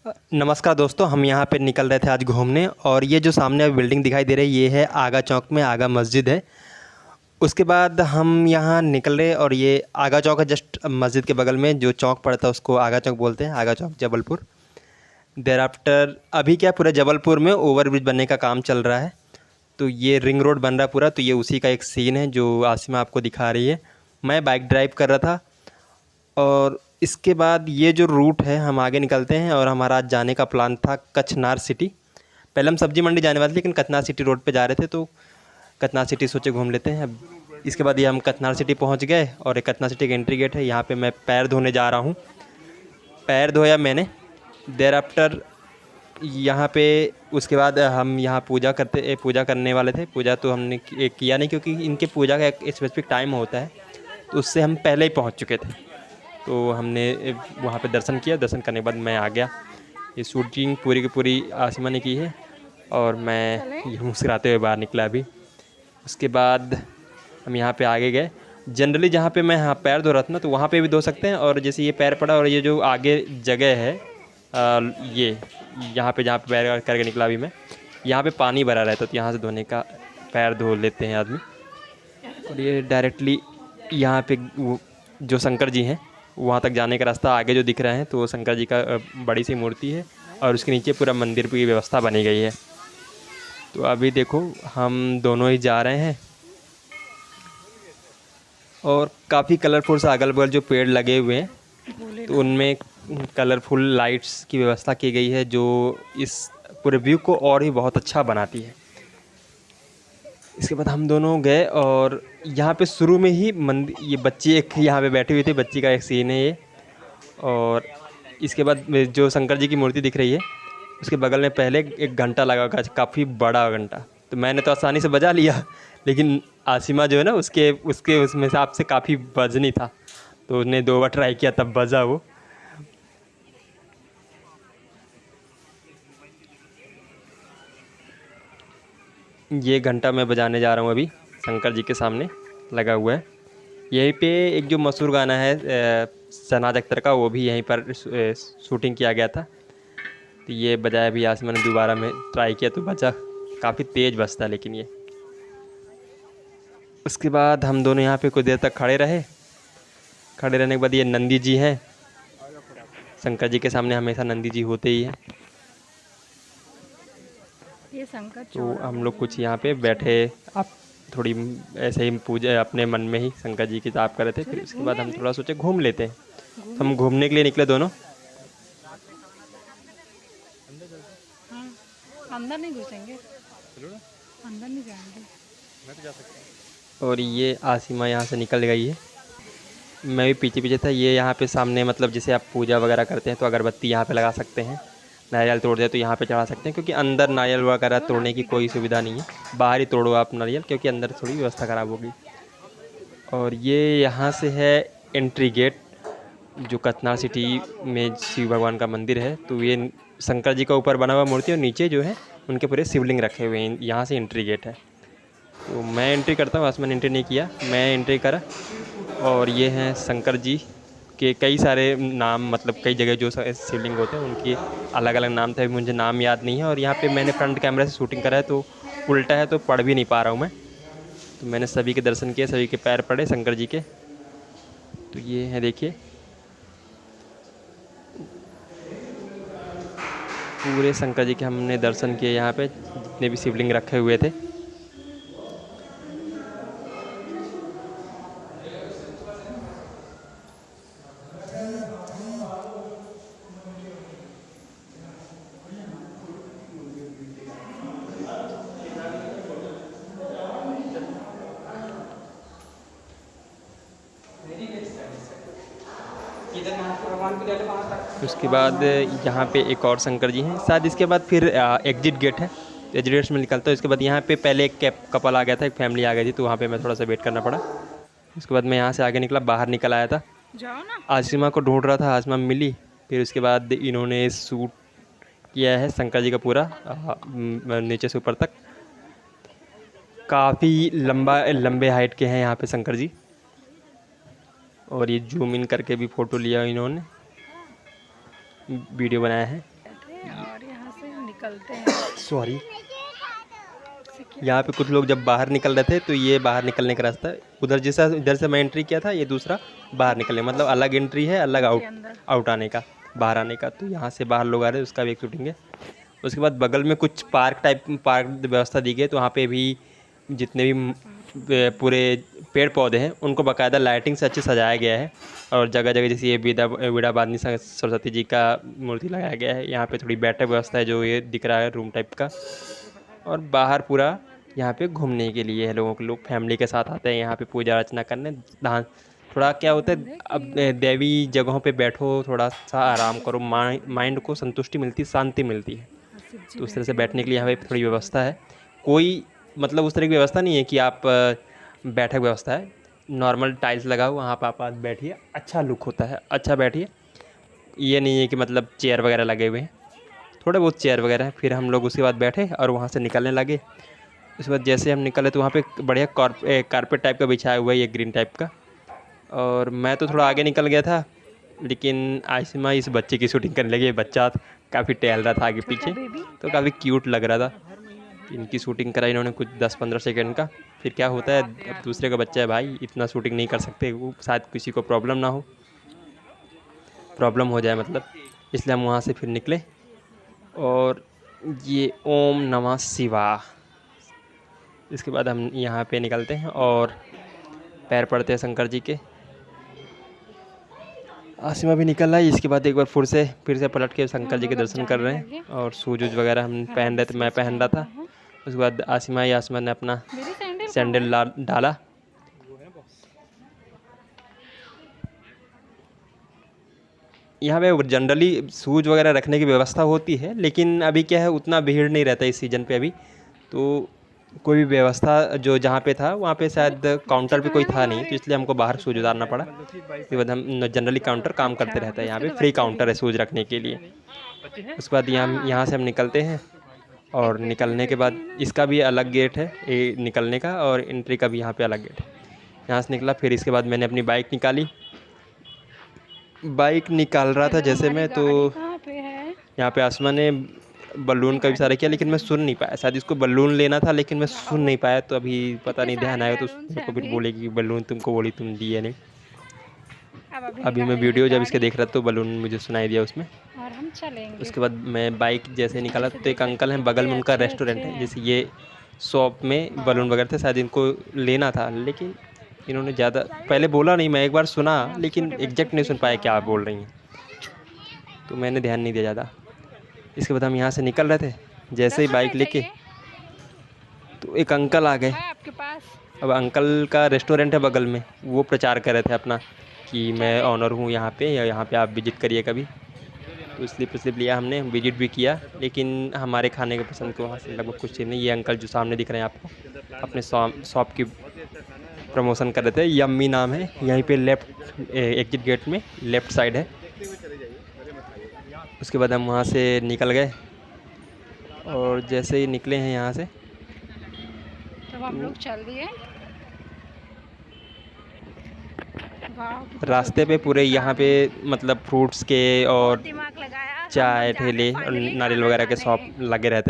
नमस्कार दोस्तों, हम यहाँ पे निकल रहे थे आज घूमने और ये जो सामने बिल्डिंग दिखाई दे रही है ये है आगा चौक में आगा मस्जिद है। उसके बाद हम यहाँ निकले और ये आगा चौक है, जस्ट मस्जिद के बगल में जो चौक पड़ता है उसको आगा चौक बोलते हैं, आगा चौक जबलपुर। देर आफ्टर अभी क्या पूरे जबलपुर में ओवरब्रिज बनने का काम चल रहा है, तो ये रिंग रोड बन रहा है पूरा, तो ये उसी का एक सीन है जो आसिमा आपको दिखा रही है। मैं बाइक ड्राइव कर रहा था और इसके बाद ये जो रूट है हम आगे निकलते हैं और हमारा आज जाने का प्लान था कचनार सिटी। पहले हम सब्जी मंडी जाने वाले थे लेकिन कचनार सिटी रोड पे जा रहे थे, तो कचनार सिटी सोचे घूम लेते हैं। अब इसके बाद ये हम कचनार सिटी पहुंच गए और एक कचनार सिटी का एंट्री गेट है, यहाँ पे मैं पैर धोने जा रहा हूँ। पैर धोया मैंने, देर आफ्टर यहाँ पे उसके बाद हम यहाँ पूजा करने वाले थे। पूजा तो हमने किया नहीं क्योंकि इनके पूजा का एक स्पेसिफिक टाइम होता है, तो उससे हम पहले ही पहुँच चुके थे। तो हमने वहाँ पे दर्शन किया, दर्शन करने के बाद मैं आ गया। ये शूटिंग पूरी की पूरी आसिमा ने की है और मैं ये मुस्कुराते हुए बाहर निकला अभी। उसके बाद हम यहाँ पे आगे गए। जनरली जहाँ पे मैं यहाँ पैर धो रहा था ना, तो वहाँ पे भी धो सकते हैं, और जैसे ये पैर पड़ा और ये जो आगे जगह है ये यहाँ पे जहाँ पे पैर करके निकला अभी मैं, यहाँ पे पानी भरा रहता है, तो यहाँ से धोने का पैर धो लेते हैं आदमी। और ये डायरेक्टली यहाँ पे वो जो शंकर जी हैं वहाँ तक जाने का रास्ता आगे जो दिख रहा है, तो वो शंकर जी का बड़ी सी मूर्ति है और उसके नीचे पूरा मंदिर की व्यवस्था बनी गई है। तो अभी देखो हम दोनों ही जा रहे हैं और काफ़ी कलरफुल सा अगल बगल जो पेड़ लगे हुए हैं, तो उनमें कलरफुल लाइट्स की व्यवस्था की गई है जो इस पूरे व्यू को और भी बहुत अच्छा बनाती है। इसके बाद हम दोनों गए और यहाँ पे शुरू में ही मंदिर, ये बच्ची एक यहाँ पे बैठी हुई थी, बच्ची का एक सीन है ये। और इसके बाद जो शंकर जी की मूर्ति दिख रही है उसके बगल में पहले एक घंटा लगा हुआ, काफ़ी बड़ा घंटा, तो मैंने तो आसानी से बजा लिया, लेकिन आसिमा जो है ना उसके उसके उसमें हिसाब से काफ़ी वजनी था, तो उसने 2 बार ट्राई किया तब बजा वो। ये घंटा मैं बजाने जा रहा हूँ अभी, शंकर जी के सामने लगा हुआ है। यहीं पे एक जो मशहूर गाना है शहनाज अख्तर का, वो भी यहीं पर शूटिंग किया गया था, तो ये बजाया भी आसिमा ने, दोबारा में ट्राई किया तो बजा, काफ़ी तेज़ बजता है लेकिन ये। उसके बाद हम दोनों यहाँ पे कुछ देर तक खड़े रहे। खड़े रहने के बाद ये नंदी जी हैं, शंकर जी के सामने हमेशा नंदी जी होते ही हैं, ये शंकर तो हम लोग कुछ यहाँ पे बैठे, आप थोड़ी ऐसे ही पूजा अपने मन में ही शंकर जी की ताप कर रहे थे। फिर उसके बाद हम थोड़ा सोचे घूम लेते हैं, तो हम घूमने के लिए निकले दोनों। अंदर नहीं घुसेंगे, अंदर नहीं जाएंगे, मैं तो जा सकता हूँ। और ये आसिमा यहाँ से निकल गई है, मैं भी पीछे पीछे था। ये यहाँ पे सामने मतलब जैसे आप पूजा वगैरह करते हैं तो अगरबत्ती यहाँ पे लगा सकते हैं, नारियल तोड़ते हैं तो यहाँ पे चढ़ा सकते हैं, क्योंकि अंदर नारियल वगैरह तोड़ने की कोई सुविधा नहीं है, बाहर ही तोड़ो आप नारियल, क्योंकि अंदर थोड़ी व्यवस्था ख़राब होगी। और ये यहाँ से है एंट्री गेट, जो कचनार सिटी में शिव भगवान का मंदिर है, तो ये शंकर जी का ऊपर बना हुआ मूर्ति और नीचे जो है उनके पूरे शिवलिंग रखे हुए हैं, यहाँ से एंट्री गेट है। तो मैं एंट्री करता हूँ, आसमान एंट्री नहीं किया, मैं एंट्री करा। और ये हैं शंकर जी के कई सारे नाम, मतलब कई जगह जो शिवलिंग होते हैं उनके अलग अलग नाम थे, मुझे नाम याद नहीं है। और यहाँ पे मैंने फ्रंट कैमरा से शूटिंग करा है तो उल्टा है तो पढ़ भी नहीं पा रहा हूँ मैं, तो मैंने सभी के दर्शन किए, सभी के पैर पड़े शंकर जी के। तो ये है देखिए, पूरे शंकर जी के हमने दर्शन किए यहाँ पे, जितने भी शिवलिंग रखे हुए थे। उसके बाद यहाँ पे एक और शंकर जी हैं, शायद इसके बाद फिर एग्जिट गेट है, एग्जिट गेट में निकलता है। उसके बाद यहाँ पे पहले एक कपल आ गया था, एक फैमिली आ गई थी, तो वहाँ पे मैं थोड़ा सा वेट करना पड़ा। उसके बाद मैं यहाँ से आगे निकला, बाहर निकल आया था, जाओ ना। आसिमा को ढूंढ रहा था, आसिमा मिली। फिर उसके बाद इन्होंने शूट किया है शंकर जी का पूरा नीचे से ऊपर तक, काफ़ी लंबे हाइट के हैं यहाँ पे शंकर जी। और ये जूम इन करके भी फ़ोटो लिया इन्होंने, वीडियो बनाया है। निकलते हैं। सॉरी, यहाँ पे कुछ लोग जब बाहर निकल रहे थे तो ये बाहर निकलने का रास्ता है। उधर जैसा इधर से मैं एंट्री किया था, ये दूसरा बाहर निकलने, मतलब अलग एंट्री है, अलग आउट आने का, बाहर आने का। तो यहाँ से बाहर लोग आ रहे हैं, उसका भी एक शूटिंग है। उसके बाद बगल में कुछ पार्क व्यवस्था दी गई, तो वहाँ पे भी जितने भी पूरे पेड़ पौधे हैं उनको बाकायदा लाइटिंग से अच्छे सजाया गया है। और जगह जगह जैसे ये वीणा वादनी सरस्वती जी का मूर्ति लगाया गया है। यहाँ पे थोड़ी बैठक व्यवस्था है, जो ये दिख रहा है रूम टाइप का। और बाहर पूरा यहाँ पे घूमने के लिए है, लोगों के लोग फैमिली के साथ आते हैं यहाँ पे पूजा अर्चना करने। दान थोड़ा क्या होता है, अब देवी जगहों पे बैठो, थोड़ा सा आराम करो, माइंड को संतुष्टि मिलती, शांति मिलती है। तो उस तरह से बैठने के लिए यहाँ पे थोड़ी व्यवस्था है। कोई मतलब उस तरह की व्यवस्था नहीं है कि आप बैठक व्यवस्था है, नॉर्मल टाइल्स लगा हुआ, वहाँ पर आप बैठिए, अच्छा लुक होता है, अच्छा बैठिए। ये नहीं है कि मतलब चेयर वगैरह लगे हुए हैं, थोड़े बहुत चेयर वगैरह हैं। फिर हम लोग उसके बाद बैठे और वहाँ से निकलने लगे। उसके बाद जैसे हम निकले तो वहाँ पे बढ़िया कारपेट टाइप का बिछाया हुआ है, ये ग्रीन टाइप का। और मैं तो थोड़ा आगे निकल गया था, लेकिन आयसिमा इस बच्चे की शूटिंग करने लगी। बच्चा काफ़ी टहल रहा था आगे पीछे, तो काफ़ी क्यूट लग रहा था। इनकी शूटिंग करा इन्होंने कुछ 10-15 सेकंड का। फिर क्या होता है, अब दूसरे का बच्चा है भाई, इतना शूटिंग नहीं कर सकते, वो शायद किसी को प्रॉब्लम ना हो, प्रॉब्लम हो जाए मतलब, इसलिए हम वहाँ से फिर निकले। और ये ओम नमः शिवाय, इसके बाद हम यहाँ पे निकलते हैं और पैर पड़ते हैं शंकर जी के। आसिमा भी निकल रहा है। इसके बाद एक बार फिर से पलट के शंकर जी के दर्शन कर रहे हैं। और शूज वगैरह हम पहन रहे थे, मैं पहन रहा था। उसके बाद आसिमा ने अपना सैंडल डाला। यहाँ पे जनरली शूज वगैरह रखने की व्यवस्था होती है, लेकिन अभी क्या है, उतना भीड़ नहीं रहता इस सीज़न पे अभी। तो कोई भी व्यवस्था जो जहाँ पे था वहाँ पे शायद काउंटर पे कोई था नहीं, तो इसलिए हमको बाहर शूज उतारना पड़ा। उसके बाद हम जनरली काउंटर काम करते रहता है, यहाँ पे फ्री काउंटर है शूज रखने के लिए। उसके बाद यहाँ से हम निकलते हैं। और निकलने के बाद इसका भी अलग गेट है निकलने का, और एंट्री का भी यहाँ पे अलग गेट है। यहाँ से निकला, फिर इसके बाद मैंने अपनी बाइक निकाली। बाइक निकाल रहा था जैसे मैं, तो यहाँ पे आसमा ने बलून का इशारा किया, लेकिन मैं सुन नहीं पाया। शायद इसको बलून लेना था, लेकिन मैं सुन नहीं पाया। तो अभी पता नहीं, ध्यान आएगा तो मेरे को फिर बोलेगी कि बलून तुमको बोली, तुम दिए नहीं। अभी मैं वीडियो जब इसके देख रहा था तो बलून मुझे सुनाई दिया उसमें। और हम चलेंगे। उसके बाद मैं बाइक जैसे निकाला तो एक अंकल हैं बगल में, उनका रेस्टोरेंट है, जैसे ये शॉप में बलून वगैरह थे, शायद इनको लेना था, लेकिन इन्होंने ज़्यादा पहले बोला नहीं। मैं एक बार सुना, लेकिन एग्जैक्ट नहीं सुन पाया क्या आप बोल रही हैं, तो मैंने ध्यान नहीं दिया ज़्यादा। इसके बाद हम यहाँ से निकल रहे थे, जैसे ही बाइक लेके तो एक अंकल आ गए। अब अंकल का रेस्टोरेंट है बगल में, वो प्रचार कर रहे थे अपना कि मैं ऑनर हूँ यहाँ पे, या यहाँ पे आप विजिट करिए कभी। तो स्लिप लिया हमने, विजिट भी किया, लेकिन हमारे खाने के पसंद के वहाँ से लगभग कुछ चीज़ नहीं। ये अंकल जो सामने दिख रहे हैं आपको, अपने शॉप की प्रमोशन कर रहे थे। यम्मी नाम है, यहीं पे लेफ़्ट एग्जिट गेट में लेफ़्ट साइड है। उसके बाद हम वहाँ से निकल गए, और जैसे ही निकले हैं यहाँ से तब हम लोग चल दिए। रास्ते पे पूरे यहाँ पे मतलब फ्रूट्स के और चाय ठेले और नारियल वगैरह के शॉप लगे रहते हैं।